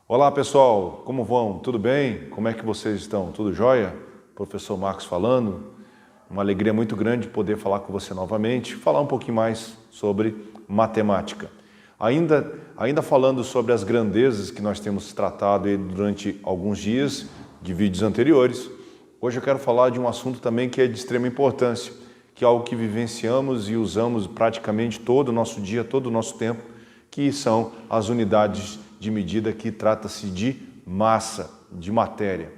Olá pessoal, como vão? Tudo bem? Como é que vocês estão? Tudo jóia? Professor Marcos falando. Uma alegria muito grande poder falar com você novamente, falar um pouquinho mais sobre matemática. Ainda falando sobre as grandezas que nós temos tratado aí durante alguns dias de vídeos anteriores, hoje eu quero falar de um assunto também que é de extrema importância, que é algo que vivenciamos e usamos praticamente todo o nosso dia, todo o nosso tempo, que são as unidades de medida, que trata-se de massa, de matéria.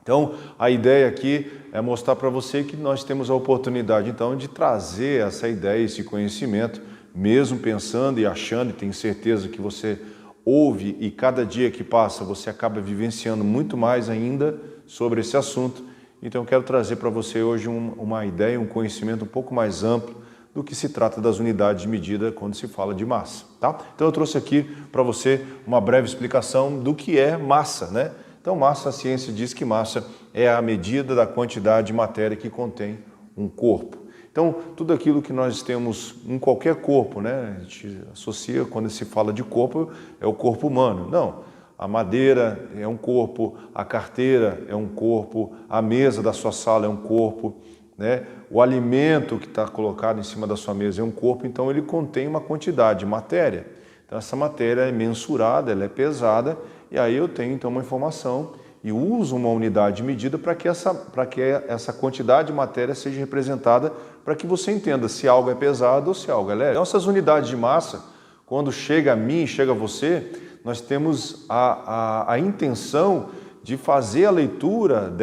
Então, a ideia aqui é mostrar para você que nós temos a oportunidade, então, de trazer essa ideia, esse conhecimento, mesmo pensando e achando, e tenho certeza que você ouve e cada dia que passa você acaba vivenciando muito mais ainda sobre esse assunto. Então, eu quero trazer para você hoje uma ideia, um conhecimento um pouco mais amplo do que se trata das unidades de medida quando se fala de massa, tá? Então eu trouxe aqui para você uma breve explicação do que é massa, né? Então massa, a ciência diz que massa é a medida da quantidade de matéria que contém um corpo. Então tudo aquilo que nós temos em qualquer corpo, né? A gente associa, quando se fala de corpo, é o corpo humano. Não, a madeira é um corpo, a carteira é um corpo, a mesa da sua sala é um corpo, né? O alimento que está colocado em cima da sua mesa é um corpo, então ele contém uma quantidade de matéria. Então essa matéria é mensurada, ela é pesada, e aí eu tenho então uma informação e uso uma unidade de medida para que essa quantidade de matéria seja representada, para que você entenda se algo é pesado ou se algo é leve. Então essas unidades de massa, quando chega a mim, chega a você, nós temos a intenção de fazer a leitura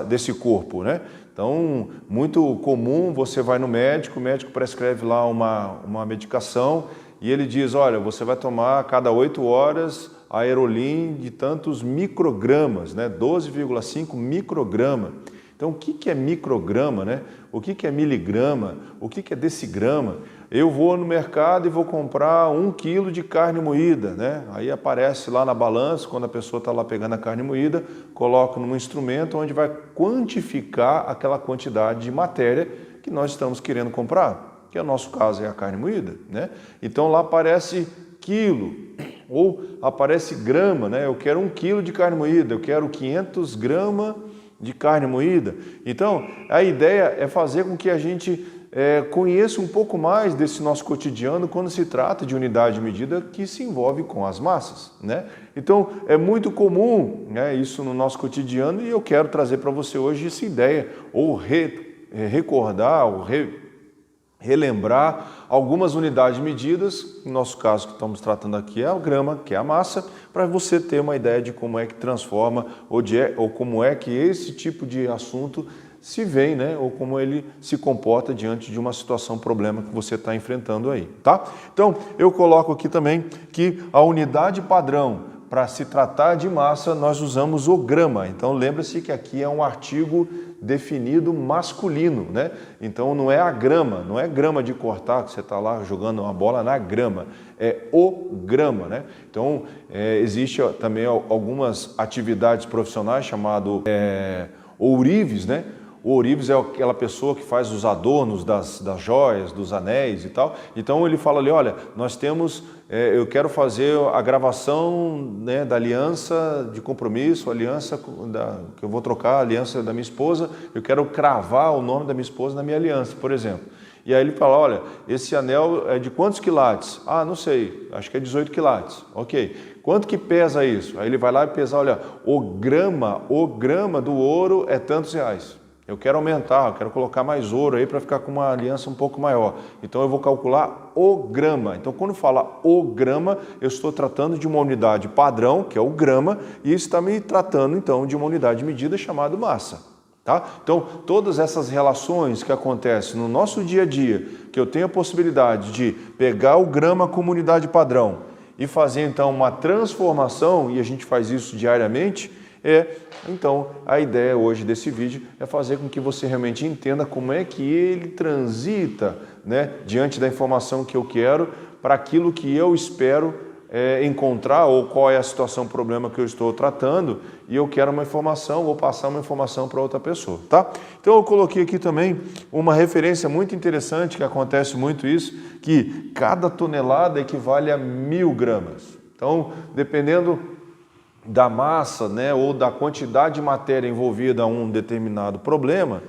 desse corpo, né? Então, muito comum, você vai no médico, o médico prescreve lá uma medicação e ele diz, olha, você vai tomar a cada 8 horas a Aerolim de tantos microgramas, né? 12,5 micrograma. Então, o que é micrograma, né? O que é miligrama? O que é decigrama? Eu vou no mercado e vou comprar 1 quilo de carne moída, né? Aí aparece lá na balança, quando a pessoa está lá pegando a carne moída, coloca num instrumento onde vai quantificar aquela quantidade de matéria que nós estamos querendo comprar, que é o nosso caso é a carne moída, né? Então lá aparece quilo ou aparece grama, né? Eu quero 1 quilo de carne moída, eu quero 500 gramas de carne moída. Então a ideia é fazer com que a gente conheça um pouco mais desse nosso cotidiano quando se trata de unidade de medida que se envolve com as massas, né? Então é muito comum, né, isso no nosso cotidiano, e eu quero trazer para você hoje essa ideia, ou recordar, ou relembrar algumas unidades de medidas. No nosso caso que estamos tratando aqui é o grama, que é a massa, para você ter uma ideia de como é que transforma ou como é que esse tipo de assunto se vem, né, ou como ele se comporta diante de uma situação, problema que você está enfrentando aí, tá? Então, eu coloco aqui também que a unidade padrão para se tratar de massa, nós usamos o grama. Então, lembre-se que aqui é um artigo definido masculino, né? Então, não é a grama, não é grama de cortar, que você está lá jogando uma bola na grama, é o grama, né? Então, existe também algumas atividades profissionais chamado ourives, né? O ourives é aquela pessoa que faz os adornos das joias, dos anéis e tal. Então ele fala ali, olha, nós temos, eu quero fazer a gravação, né, da aliança de compromisso, aliança que eu vou trocar, a aliança da minha esposa, eu quero cravar o nome da minha esposa na minha aliança, por exemplo. E aí ele fala, olha, esse anel é de quantos quilates? Ah, não sei, acho que é 18 quilates. Ok. Quanto que pesa isso? Aí ele vai lá e pesa, olha, o grama do ouro é tantos reais. Eu quero aumentar, eu quero colocar mais ouro aí para ficar com uma aliança um pouco maior. Então eu vou calcular o grama. Então quando fala o grama, eu estou tratando de uma unidade padrão, que é o grama, e isso está me tratando então de uma unidade de medida chamada massa. Tá? Então todas essas relações que acontecem no nosso dia a dia, que eu tenho a possibilidade de pegar o grama como unidade padrão e fazer então uma transformação, e a gente faz isso diariamente, então, a ideia hoje desse vídeo é fazer com que você realmente entenda como é que ele transita, né, diante da informação que eu quero para aquilo que eu espero encontrar, ou qual é a situação, problema que eu estou tratando, e eu quero uma informação, vou passar uma informação para outra pessoa, tá? Então eu coloquei aqui também uma referência muito interessante, que acontece muito isso, que cada tonelada equivale a 1000 gramas. Então, dependendo da massa, né, ou da quantidade de matéria envolvida a um determinado problema.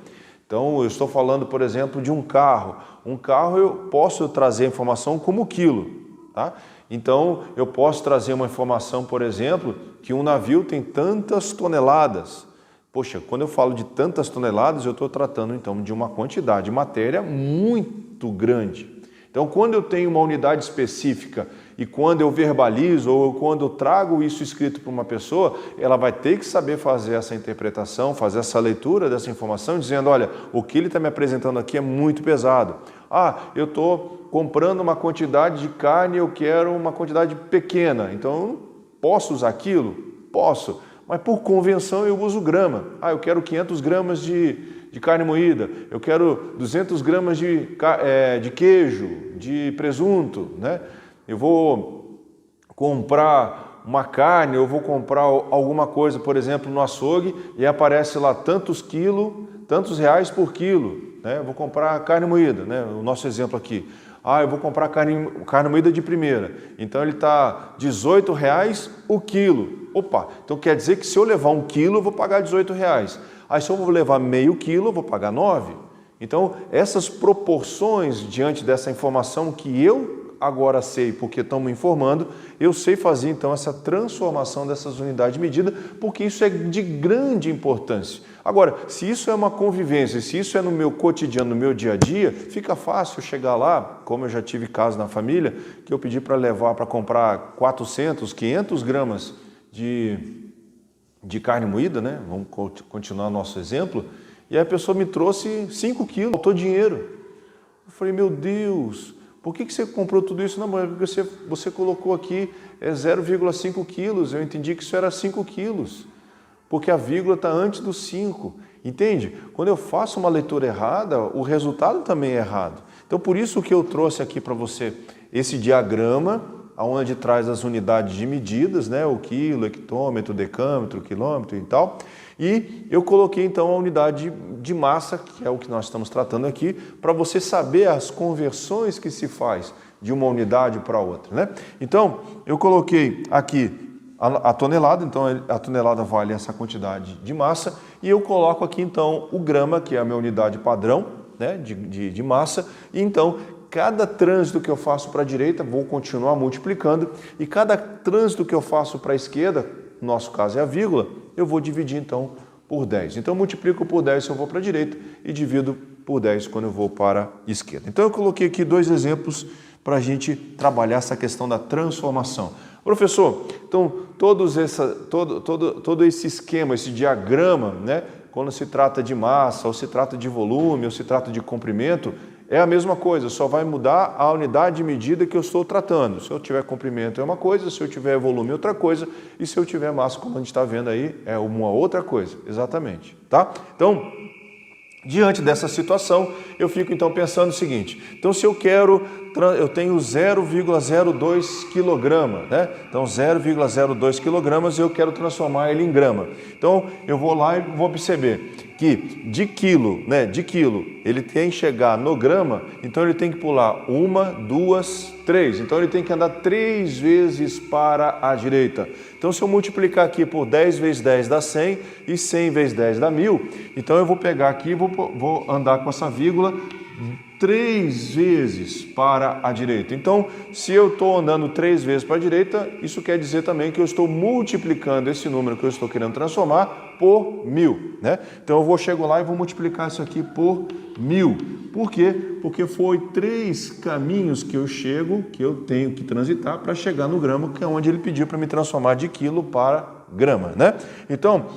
Então, eu estou falando, por exemplo, de um carro. Um carro eu posso trazer a informação como quilo, tá? Então, eu posso trazer uma informação, por exemplo, que um navio tem tantas toneladas. Poxa, quando eu falo de tantas toneladas, eu estou tratando, então, de uma quantidade de matéria muito grande. Então, quando eu tenho uma unidade específica e quando eu verbalizo ou quando eu trago isso escrito para uma pessoa, ela vai ter que saber fazer essa interpretação, fazer essa leitura dessa informação, dizendo, olha, o que ele está me apresentando aqui é muito pesado. Ah, eu estou comprando uma quantidade de carne, eu quero uma quantidade pequena, então eu não posso usar aquilo? Posso, mas por convenção eu uso grama. Ah, eu quero 500 gramas de carne moída, eu quero 200 gramas de queijo, de presunto, né? Eu vou comprar uma carne, eu vou comprar alguma coisa, por exemplo, no açougue, e aparece lá tantos reais por quilo, né? Eu vou comprar carne moída, né? O nosso exemplo aqui. Ah, eu vou comprar carne moída de primeira. Então ele está R$18 o quilo. Opa, então quer dizer que se eu levar 1 quilo, eu vou pagar R$18. Aí se eu vou levar meio quilo, eu vou pagar 9. Então essas proporções diante dessa informação que eu agora sei porque estão me informando, eu sei fazer então essa transformação dessas unidades de medida, porque isso é de grande importância. Agora, se isso é uma convivência, se isso é no meu cotidiano, no meu dia a dia, fica fácil chegar lá, como eu já tive caso na família, que eu pedi para levar para comprar 400, 500 gramas de carne moída, né? Vamos continuar nosso exemplo, e aí a pessoa me trouxe 5 quilos, faltou dinheiro. Eu falei, meu Deus, por que você comprou tudo isso? Não, mas porque você colocou aqui 0,5 quilos, eu entendi que isso era 5 quilos, porque a vírgula está antes do 5, entende? Quando eu faço uma leitura errada, o resultado também é errado. Então, por isso que eu trouxe aqui para você esse diagrama, onde traz as unidades de medidas, né? O quilo, hectômetro, decâmetro, quilômetro e tal. E eu coloquei então a unidade de massa, que é o que nós estamos tratando aqui, para você saber as conversões que se faz de uma unidade para outra, né? Então, eu coloquei aqui a tonelada, então a tonelada vale essa quantidade de massa, e eu coloco aqui então o grama, que é a minha unidade padrão, né, de massa, e então cada trânsito que eu faço para a direita, vou continuar multiplicando, e cada trânsito que eu faço para a esquerda, no nosso caso é a vírgula, eu vou dividir então por 10. Então eu multiplico por 10 se eu vou para a direita e divido por 10 quando eu vou para a esquerda. Então eu coloquei aqui 2 exemplos para a gente trabalhar essa questão da transformação. Professor, então todo esse esquema, esse diagrama, né, quando se trata de massa, ou se trata de volume, ou se trata de comprimento, é a mesma coisa, só vai mudar a unidade de medida que eu estou tratando. Se eu tiver comprimento é uma coisa, se eu tiver volume é outra coisa, e se eu tiver massa, como a gente está vendo aí, é uma outra coisa, exatamente, tá? Então, diante dessa situação, eu fico então pensando o seguinte, então se eu tenho 0,02 kg, né? Então 0,02 kg eu quero transformar ele em grama. Então eu vou lá e vou perceber que de quilo, ele tem que chegar no grama, então ele tem que pular 1, 2, 3. Então ele tem que andar 3 vezes para a direita. Então se eu multiplicar aqui por 10 vezes 10 dá 100 e 100 vezes 10 dá 1000, então eu vou pegar aqui e vou andar com essa vírgula 3 vezes para a direita. Então, se eu estou andando 3 vezes para a direita, isso quer dizer também que eu estou multiplicando esse número que eu estou querendo transformar por 1000, né? Então, chego lá e vou multiplicar isso aqui por 1000. Por quê? Porque foi 3 caminhos que eu tenho que transitar para chegar no grama, que é onde ele pediu para me transformar de quilo para grama, né? Então,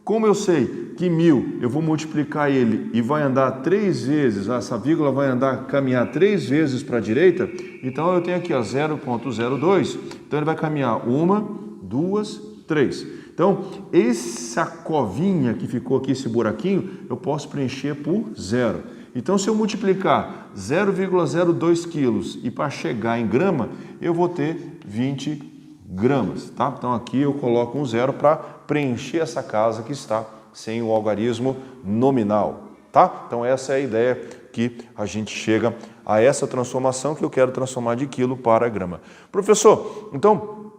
como eu sei que 1000 eu vou multiplicar ele e vai andar 3 vezes, essa vírgula vai caminhar 3 vezes para a direita, então eu tenho aqui 0,02, então ele vai caminhar 1, 2, 3. Então, essa covinha que ficou aqui, esse buraquinho, eu posso preencher por 0. Então, se eu multiplicar 0,02 quilos e para chegar em grama, eu vou ter 20 gramas, tá? Então aqui eu coloco um 0 para preencher essa casa que está sem o algarismo nominal, tá? Então essa é a ideia que a gente chega a essa transformação que eu quero transformar de quilo para grama. Professor, então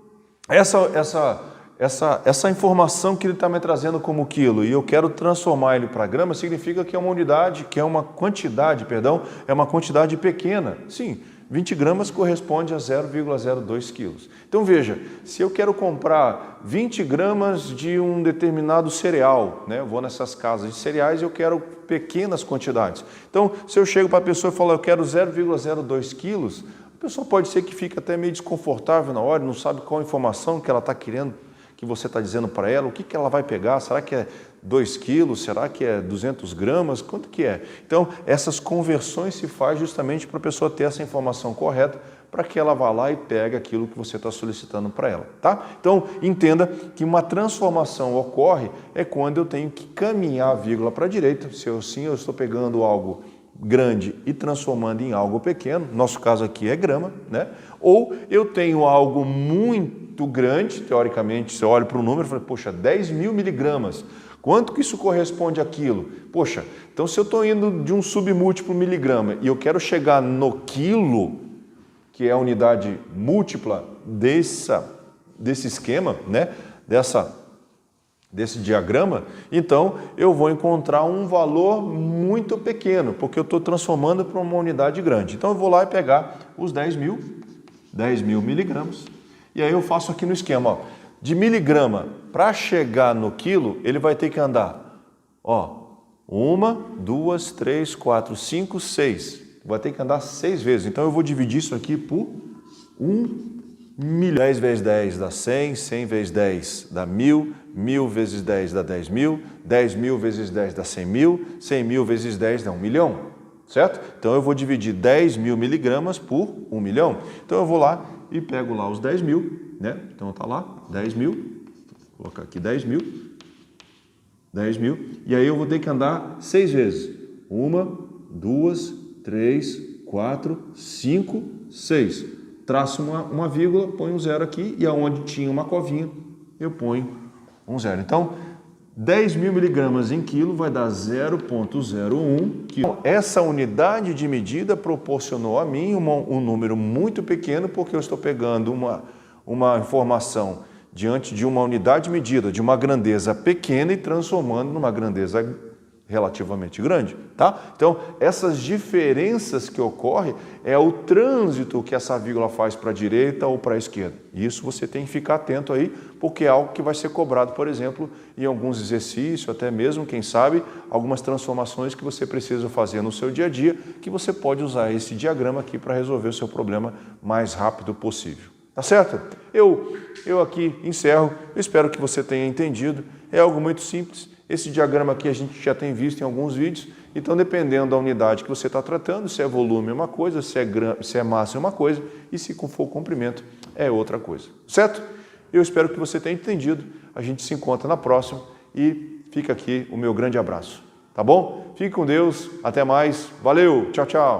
essa essa informação que ele está me trazendo como quilo e eu quero transformar ele para grama, significa que é uma unidade, que é uma quantidade, perdão, é uma quantidade pequena. Sim, 20 gramas corresponde a 0,02 quilos. Então veja, se eu quero comprar 20 gramas de um determinado cereal, né? Eu vou nessas casas de cereais e eu quero pequenas quantidades. Então, se eu chego para a pessoa e falo, eu quero 0,02 quilos, a pessoa pode ser que fique até meio desconfortável na hora, não sabe qual a informação que ela está querendo, que você está dizendo para ela, o que ela vai pegar, será que é 2 quilos, será que é 200 gramas, quanto que é? Então, essas conversões se faz justamente para a pessoa ter essa informação correta, para que ela vá lá e pegue aquilo que você está solicitando para ela, tá? Então, entenda que uma transformação ocorre é quando eu tenho que caminhar a vírgula para a direita, se eu sim, eu estou pegando algo grande e transformando em algo pequeno, nosso caso aqui é grama, né? Ou eu tenho algo muito grande, teoricamente, se eu olho para o número e falo, poxa, 10.000 miligramas, quanto que isso corresponde àquilo? Poxa, então se eu estou indo de um submúltiplo miligrama e eu quero chegar no quilo, que é a unidade múltipla desse esquema, né? Desse diagrama, então eu vou encontrar um valor muito pequeno, porque eu estou transformando para uma unidade grande. Então eu vou lá e pegar os 10.000 miligramas, e aí eu faço aqui no esquema, ó, de miligrama para chegar no quilo, ele vai ter que andar, ó, 1, 2, 3, 4, 5, 6, vai ter que andar 6 vezes. Então eu vou dividir isso aqui por 1 milhão. 10 vezes 10 dá 100, 100 vezes 10 dá 1.000, 1.000 vezes 10 dá 10.000, 10.000 vezes 10 dá 100.000, 100.000 vezes 10 dá 1 milhão, certo? Então eu vou dividir 10.000 miligramas por 1 milhão. Então eu vou lá e pego lá os 10.000, né? Então tá lá, 10.000, vou colocar aqui 10.000, e aí eu vou ter que andar 6 vezes. 1, 2, 3, 4, 5, 6. Traço uma vírgula, ponho um zero aqui e aonde tinha uma covinha, eu ponho um zero. Então, 10.000 miligramas em quilo vai dar 0,01 quilo. Essa unidade de medida proporcionou a mim um número muito pequeno, porque eu estou pegando uma informação diante de uma unidade medida de uma grandeza pequena e transformando numa grandeza relativamente grande, tá? Então, essas diferenças que ocorrem é o trânsito que essa vírgula faz para a direita ou para a esquerda. Isso você tem que ficar atento aí, porque é algo que vai ser cobrado, por exemplo, em alguns exercícios, até mesmo, quem sabe, algumas transformações que você precisa fazer no seu dia a dia, que você pode usar esse diagrama aqui para resolver o seu problema mais rápido possível. Tá certo? Eu aqui encerro, eu espero que você tenha entendido, é algo muito simples. Esse diagrama aqui a gente já tem visto em alguns vídeos, então dependendo da unidade que você está tratando, se é volume é uma coisa, se é massa é uma coisa, e se for comprimento é outra coisa, certo? Eu espero que você tenha entendido, a gente se encontra na próxima e fica aqui o meu grande abraço, tá bom? Fique com Deus, até mais, valeu, tchau, tchau!